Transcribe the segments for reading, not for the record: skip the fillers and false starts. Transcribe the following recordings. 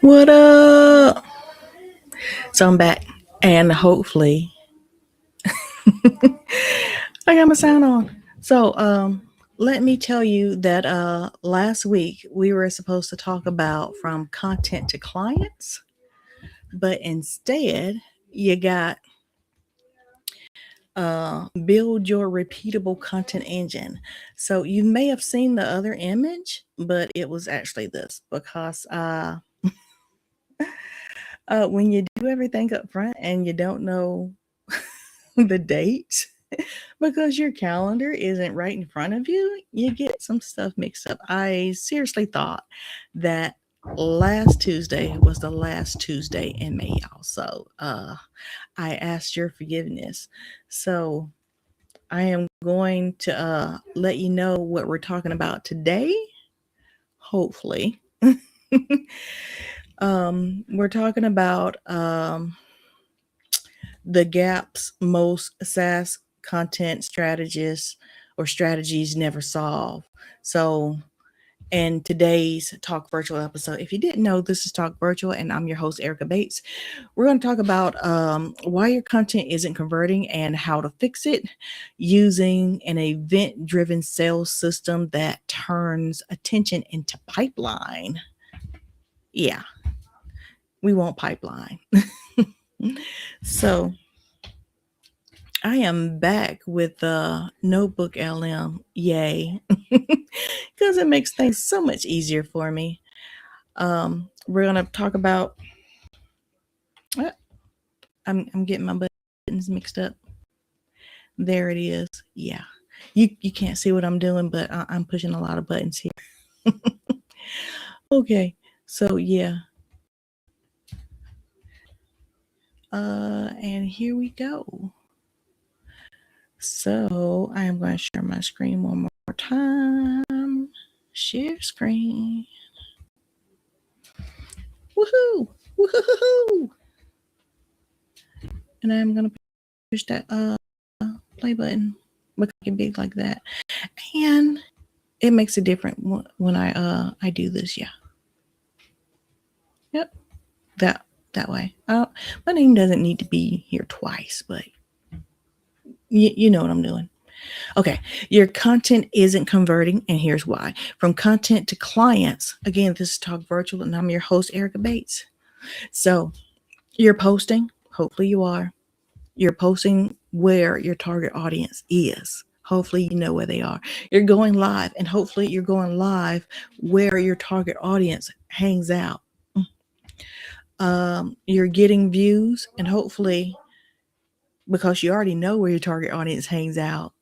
What up? So I'm back, and hopefully, I got my sound on. Let me tell you that last week we were supposed to talk about from content to clients, but instead you got build your repeatable content engine. So you may have seen the other image, but it was actually this because when you do everything up front and you don't know the date because your calendar isn't right in front of you, you get some stuff mixed up. I seriously thought that last Tuesday was the last Tuesday in May, y'all. So I asked your forgiveness. So I am going to let you know what we're talking about today. Hopefully. We're talking about the gaps most SaaS content strategists or strategies never solve. So, in today's Talk Virtual episode, if you didn't know, this is Talk Virtual, and I'm your host, Erica Bates. We're going to talk about why your content isn't converting and how to fix it using an event driven sales system that turns attention into pipeline. Yeah, we want pipeline. So, I am back with Notebook LM. Yay. Because it makes things so much easier for me. We're going to talk about. I'm getting my buttons mixed up. There it is. Yeah. You can't see what I'm doing, but I'm pushing a lot of buttons here. Okay. So, yeah. And here we go. So I am going to share my screen one more time. Share screen. Woohoo! Woohoo! And I'm going to push that play button. Make it big like that. And it makes a difference when I do this. Yeah. Yep. That way. My name doesn't need to be here twice, but you know what I'm doing. Okay, your content isn't converting, and here's why. From content to clients, again, this is Talk Virtual, and I'm your host, Erica Bates. So, you're posting, hopefully you are. You're posting where your target audience is. Hopefully you know where they are. You're going live, and hopefully you're going live where your target audience hangs out. You're getting views, and hopefully, because you already know where your target audience hangs out,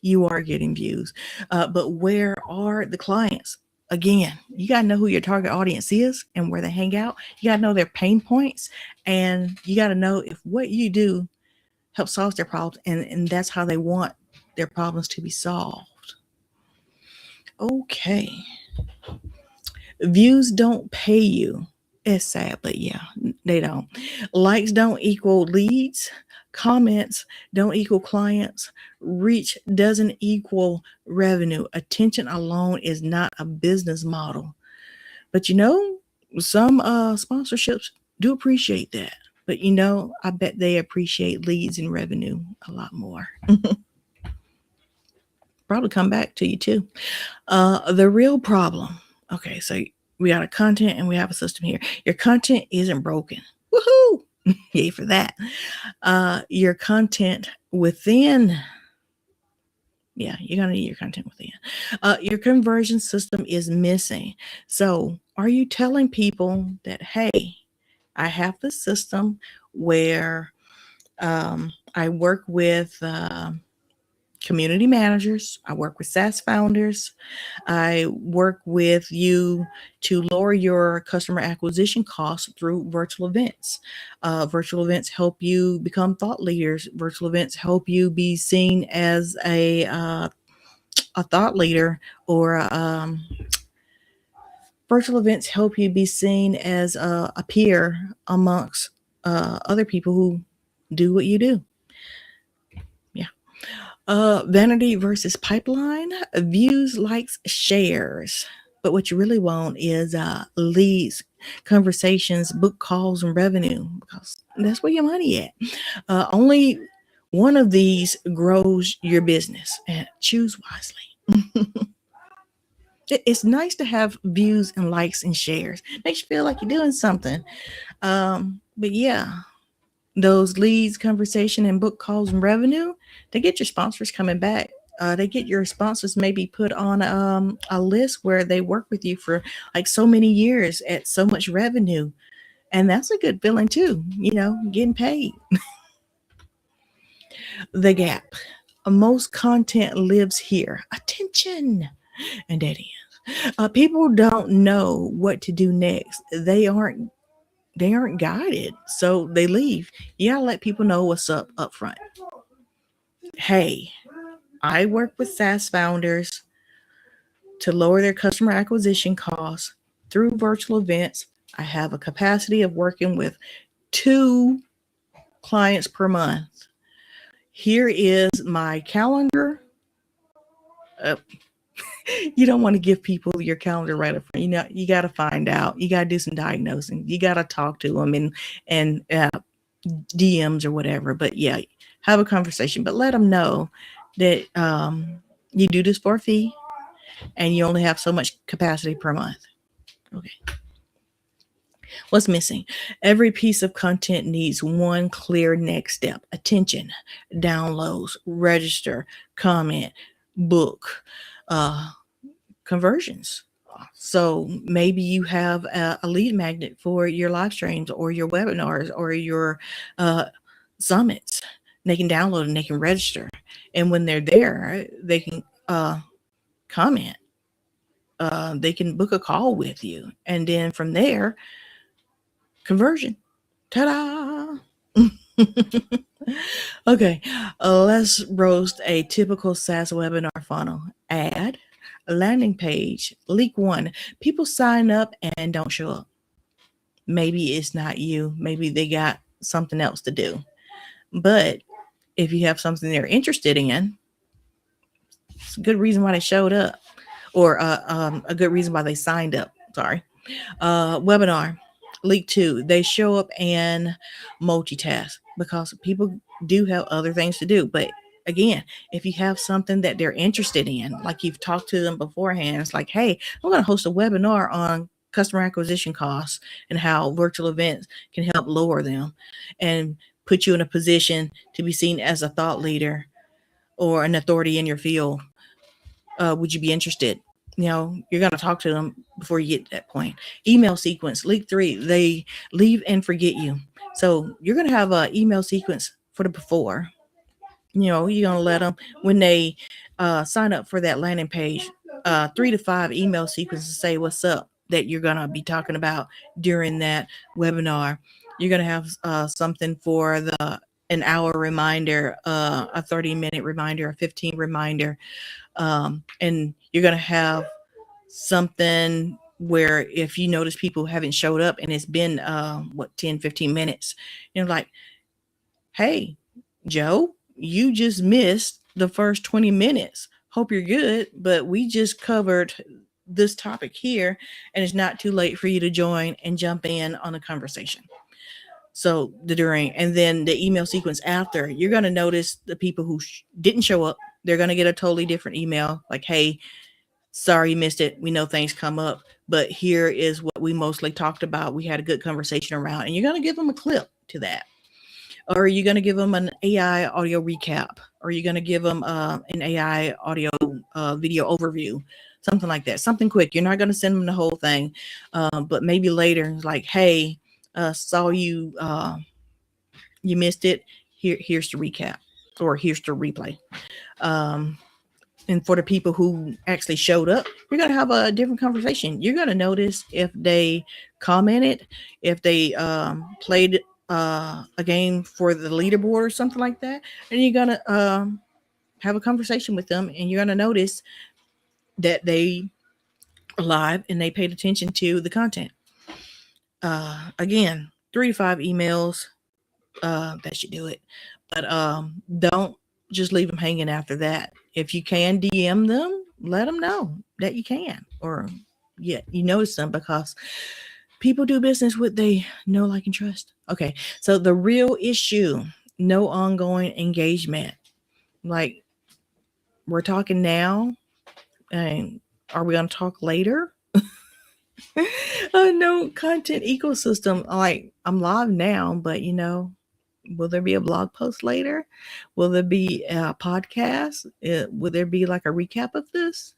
you are getting views. But where are the clients? Again, you got to know who your target audience is and where they hang out. You got to know their pain points, and you got to know if what you do helps solve their problems, and that's how they want their problems to be solved. Okay. Views don't pay you. It's sad, but yeah, they don't. Likes don't equal leads. Comments don't equal clients. Reach doesn't equal revenue. Attention alone is not a business model. But some sponsorships do appreciate that. But I bet they appreciate leads and revenue a lot more. Probably come back to you too. The real problem. Okay, so we got a content and we have a system here. Your content isn't broken. Woohoo! Yay for that. Your content within. Yeah, you're going to need your content within. Your conversion system is missing. So, are you telling people that, hey, I have this system where I work with community managers, I work with SaaS founders, I work with you to lower your customer acquisition costs through virtual events. Virtual events help you become thought leaders. Virtual events help you be seen as a thought leader, or virtual events help you be seen as a peer amongst other people who do what you do. Vanity versus pipeline, views, likes, shares. But what you really want is leads, conversations, book calls, and revenue, because that's where your money at. Only one of these grows your business, and choose wisely. It's nice to have views and likes and shares. Makes you feel like you're doing something. But yeah, those leads, conversation, and book calls and revenue, they get your sponsors coming back. They get your sponsors maybe put on a list where they work with you for like so many years at so much revenue. And that's a good feeling too, getting paid. The gap. Most content lives here. Attention. And that is. People don't know what to do next. They aren't guided, so they leave. You gotta let people know what's up front. Hey, I work with SaaS founders to lower their customer acquisition costs through virtual events. I have a capacity of working with 2 clients per month. Here is my calendar. You don't want to give people your calendar right up front. You got to find out. You got to do some diagnosing. You got to talk to them and DMs or whatever. But yeah, have a conversation. But let them know that you do this for a fee and you only have so much capacity per month. Okay. What's missing? Every piece of content needs one clear next step. Attention, downloads, register, comment, book, conversions. So maybe you have a lead magnet for your live streams or your webinars or your summits. They can download and they can register. And when they're there, they can comment. They can book a call with you. And then from there, conversion. Ta-da! Okay, let's roast a typical SaaS webinar funnel. Ad, a landing page, leak 1. People sign up and don't show up. Maybe it's not you. Maybe they got something else to do. But if you have something they're interested in, it's a good reason why they showed up, or a good reason why they signed up. Sorry. Webinar, leak 2. They show up and multitask because people do have other things to do. But again, if you have something that they're interested in, like you've talked to them beforehand, it's like, hey, I'm going to host a webinar on customer acquisition costs and how virtual events can help lower them and put you in a position to be seen as a thought leader or an authority in your field. Would you be interested? You're going to talk to them before you get to that point. Email sequence, leak 3, they leave and forget you. So you're going to have an email sequence for the before. You're going to let them, when they sign up for that landing page, 3 to 5 email sequences say what's up that you're going to be talking about during that webinar. You're going to have something for an hour reminder, a 30-minute reminder, a 15 reminder. And you're going to have something where if you notice people haven't showed up and it's been 10, 15 minutes, like, hey, Joe, you just missed the first 20 minutes. Hope you're good, but we just covered this topic here, and it's not too late for you to join and jump in on the conversation. So during, and then the email sequence after, you're going to notice the people who didn't show up. They're going to get a totally different email like, hey, sorry you missed it. We know things come up, but here is what we mostly talked about. We had a good conversation around, and you're going to give them a clip to that. Or are you going to give them an AI audio recap? Or are you going to give them an AI audio video overview? Something like that. Something quick. You're not going to send them the whole thing. But maybe later, like, hey, saw you, you missed it. Here's the recap. Or here's the replay. And for the people who actually showed up, you're going to have a different conversation. You're going to notice if they commented, if they played a game for the leaderboard or something like that. And you're going to have a conversation with them, and you're going to notice that they are live and they paid attention to the content. Again, 3 to 5 emails, that should do it. But don't just leave them hanging after that. If you can DM them, let them know that you can, or you notice them, because People do business with they know, like, and trust. Okay, so the real issue, no ongoing engagement. Like, we're talking now, and are we going to talk later? No content ecosystem. Like, I'm live now, but will there be a blog post later? Will there be a podcast? Will there be like a recap of this?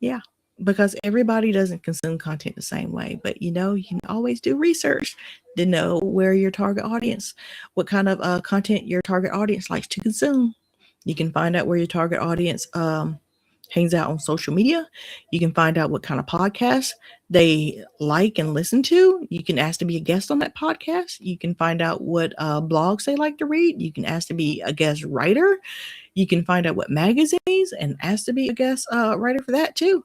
Yeah, because everybody doesn't consume content the same way. But you can always do research to know where your target audience, what kind of content your target audience likes to consume. You can find out where your target audience hangs out on social media. You can find out what kind of podcasts they like and listen to. You can ask to be a guest on that podcast. You can find out what blogs they like to read. You can ask to be a guest writer. You can find out what magazines and ask to be a guest writer for that too.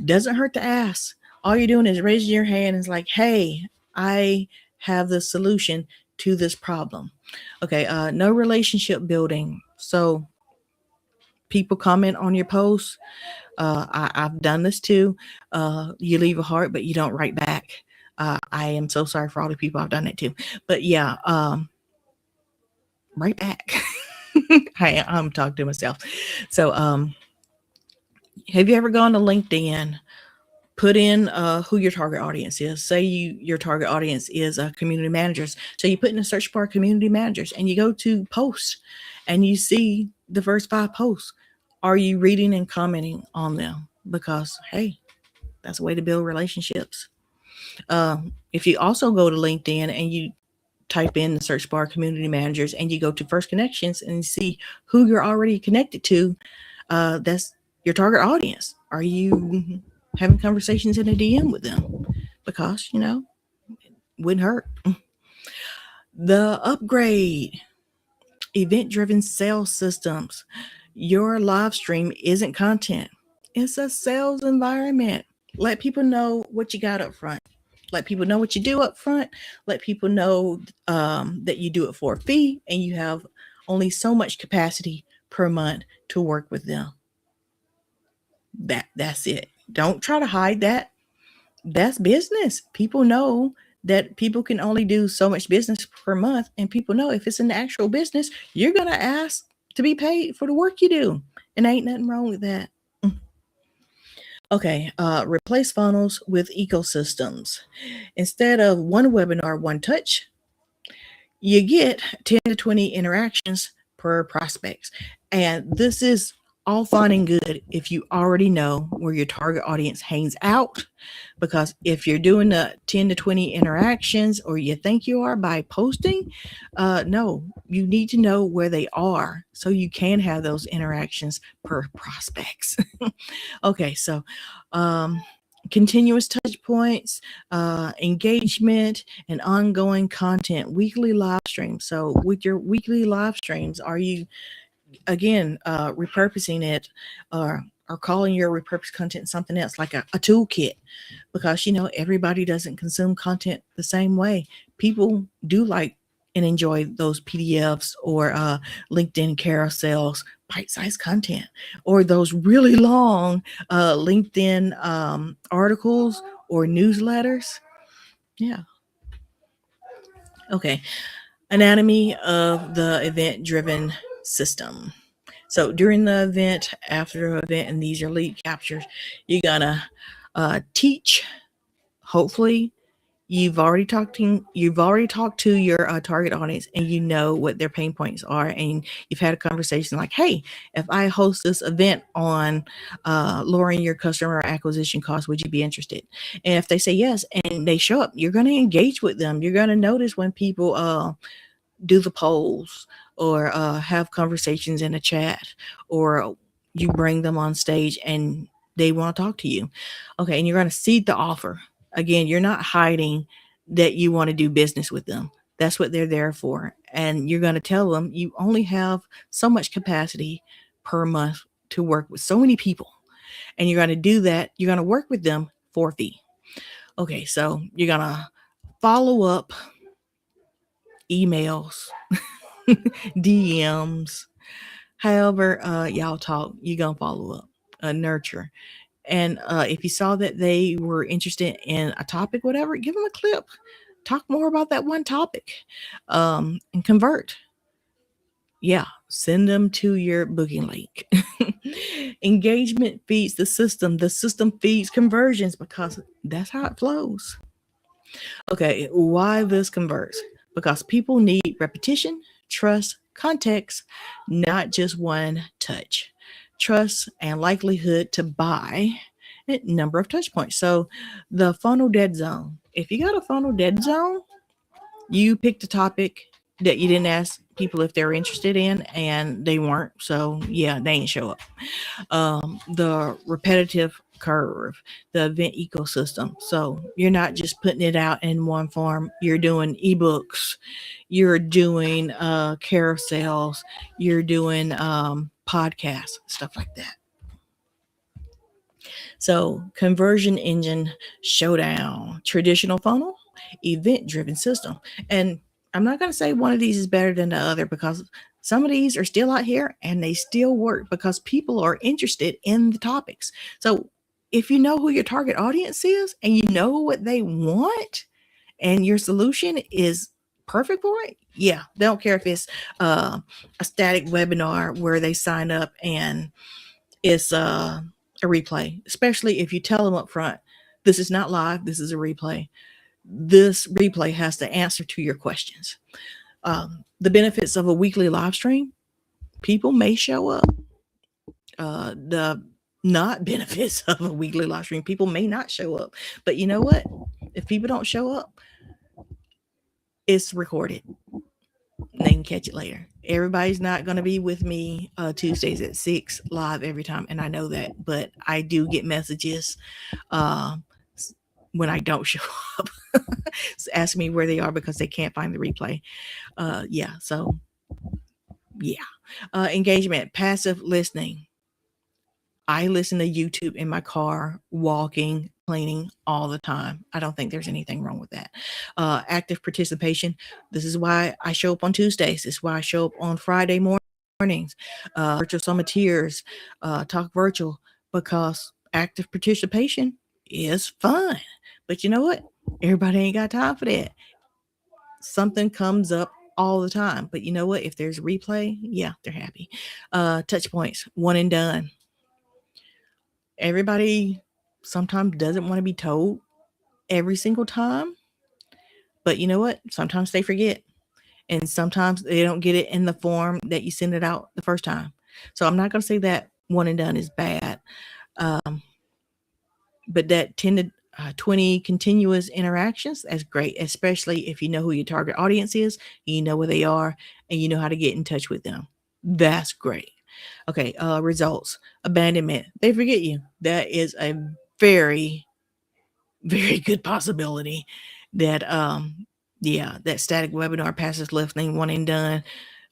Doesn't hurt to ask. All you're doing is raising your hand and it's like, hey, I have the solution to this problem. Okay, no relationship building. So people comment on your posts. I've done this too. You leave a heart, but you don't write back. I am so sorry for all the people I've done it to. But yeah, write back. I'm talking to myself. So have you ever gone to LinkedIn, put in who your target audience is? Say your target audience is community managers. So you put in a search bar community managers and you go to posts and you see the first 5 posts. Are you reading and commenting on them? Because, hey, that's a way to build relationships. If you also go to LinkedIn and you type in the search bar community managers and you go to first connections and you see who you're already connected to, that's your target audience. Are you having conversations in a DM with them? Because, wouldn't hurt. The upgrade, event-driven sales systems. Your live stream isn't content. It's a sales environment. Let people know what you got up front. Let people know what you do up front. Let people know that you do it for a fee and you have only so much capacity per month to work with them. That's it. Don't try to hide that. That's business. People know that people can only do so much business per month, and people know if it's an actual business, you're going to ask to be paid for the work you do. And ain't nothing wrong with that. Okay, replace funnels with ecosystems. Instead of one webinar, one touch, you get 10 to 20 interactions per prospects. And this is all fine and good if you already know where your target audience hangs out. Because if you're doing the 10 to 20 interactions, or you think you are by posting, no, you need to know where they are so you can have those interactions per prospects. Okay, so continuous touch points, engagement, and ongoing content, weekly live streams. So with your weekly live streams, are you, again, repurposing it or calling your repurposed content something else, like a toolkit? Because, everybody doesn't consume content the same way. People do like and enjoy those PDFs or LinkedIn carousels, bite-sized content, or those really long LinkedIn articles or newsletters. Yeah. Okay. Anatomy of the event-driven system. So during the event, after the event, and these are lead captures, you're gonna teach. Hopefully, you've already talked to your target audience, and you know what their pain points are, and you've had a conversation like, hey, if I host this event on lowering your customer acquisition costs, would you be interested? And if they say yes and they show up, you're going to engage with them. You're going to notice when people do the polls or have conversations in a chat, or you bring them on stage and they want to talk to you. Okay, and you're going to seed the offer. Again, you're not hiding that you want to do business with them. That's what they're there for. And you're going to tell them you only have so much capacity per month to work with so many people. And you're going to do that. You're going to work with them for a fee. Okay, so you're going to follow up emails, DMs, however y'all talk, you're going to follow up, nurture. And if you saw that they were interested in a topic, whatever, give them a clip. Talk more about that one topic, and convert. Yeah, send them to your booking link. Engagement feeds the system feeds conversions, because that's how it flows. Okay, why this converts? Because people need repetition, trust, context, not just one touch. Trust and likelihood to buy, and number of touch points. So the funnel dead zone. If you got a funnel dead zone, you picked a topic that you didn't ask people if they're interested in, and they weren't. So yeah, they ain't show up. The repetitive curve, the event ecosystem. So you're not just putting it out in one form. You're doing ebooks, you're doing carousels, you're doing podcasts, stuff like that. So conversion engine showdown, traditional funnel, event driven system. And I'm not going to say one of these is better than the other, because some of these are still out here and they still work because people are interested in the topics. So if you know who your target audience is and you know what they want and your solution is perfect for it, yeah, they don't care if it's a static webinar where they sign up and it's a replay, especially if you tell them up front, this is not live, this is a replay. This replay has to answer to your questions. The benefits of a weekly live stream, people may show up. The not benefits of a weekly live stream, people may not show up. But you know what? If people don't show up, it's recorded. They can catch it later. Everybody's not going to be with me Tuesdays at 6 live every time, and I know that, but I do get messages uh, when I don't show up. Ask me where they are because they can't find the replay. Yeah, so yeah. Engagement, passive listening. I listen to YouTube in my car, walking, cleaning all the time. I don't think there's anything wrong with that. Active participation. This is why I show up on Tuesdays. This is why I show up on Friday mornings. Virtual Summiteers, talk virtual, because active participation is fun. But you know what? Everybody ain't got time for that. Something comes up all the time. But you know what? If there's a replay, yeah, they're happy. Touch points, one and done. Everybody sometimes doesn't want to be told every single time. But you know what? Sometimes they forget. And sometimes they don't get it in the form that you send it out the first time. So I'm not going to say that one and done is bad. But that 10 to 20 continuous interactions, that's great, especially if you know who your target audience is, you know where they are, and you know how to get in touch with them. That's great. Okay, results. Abandonment. They forget you. That is a very, very good possibility that that static webinar, passive listening, one and done,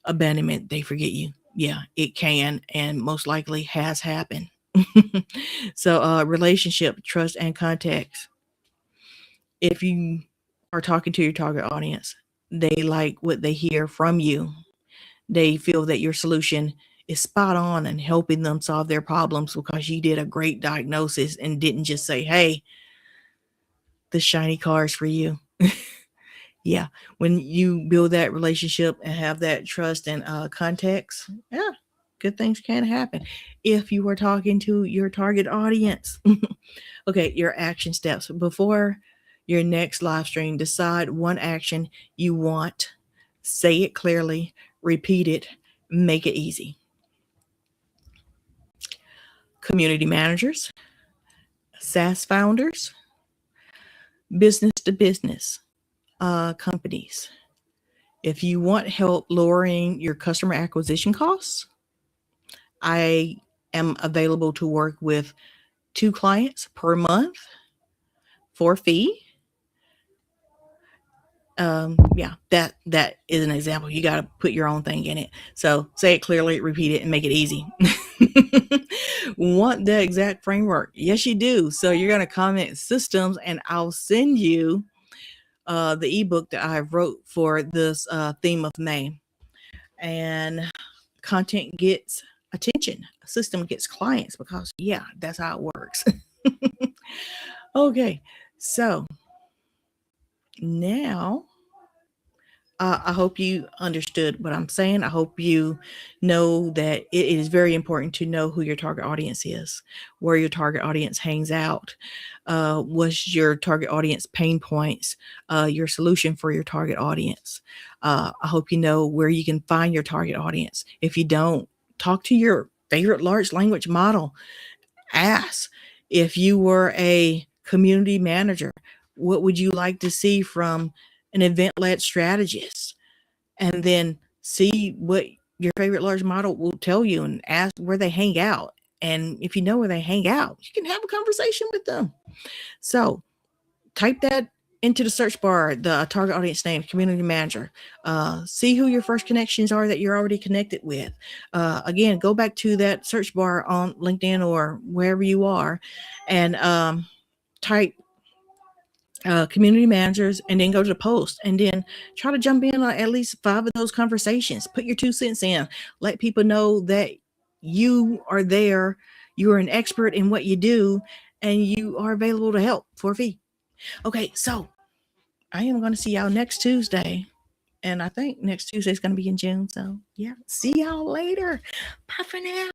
abandonment, they forget you. Yeah, it can and most likely has happened. So relationship, trust, and context. If you are talking to your target audience, they like what they hear from you. They feel that your solution is spot on and helping them solve their problems because you did a great diagnosis and didn't just say, hey, the shiny car is for you. Yeah, when you build that relationship and have that trust and context, yeah, good things can happen if you are talking to your target audience. Okay, your action steps. Before your next live stream, decide one action you want, say it clearly, repeat it, make it easy. Community managers, SaaS founders, business to business companies. If you want help lowering your customer acquisition costs, I am available to work with 2 clients per month for a fee. Yeah, that is an example. You got to put your own thing in it. So say it clearly, repeat it, and make it easy. Want the exact framework? Yes, you do. So you're going to comment systems, and I'll send you the ebook that I wrote for this theme of May. And content gets attention. A system gets clients because, yeah, that's how it works. Okay, so now I hope you understood what I'm saying. I hope you know that it is very important to know who your target audience is, where your target audience hangs out, what's your target audience pain points, your solution for your target audience. I hope you know where you can find your target audience. If you don't, talk to your favorite large language model. Ask, if you were a community manager, what would you like to see from an event-led strategist? And then see what your favorite large model will tell you and ask where they hang out. And if you know where they hang out, you can have a conversation with them. So type that into the search bar, the target audience name, community manager. See who your first connections are that you're already connected with. Again, go back to that search bar on LinkedIn or wherever you are and type community managers, and then go to the post and then try to jump in on at least 5 of those conversations. Put your 2 cents in. Let people know that you are there, you are an expert in what you do, and you are available to help for a fee. Okay, so I am going to see y'all next Tuesday. And I think next Tuesday is going to be in June. So, yeah, see y'all later. Bye for now.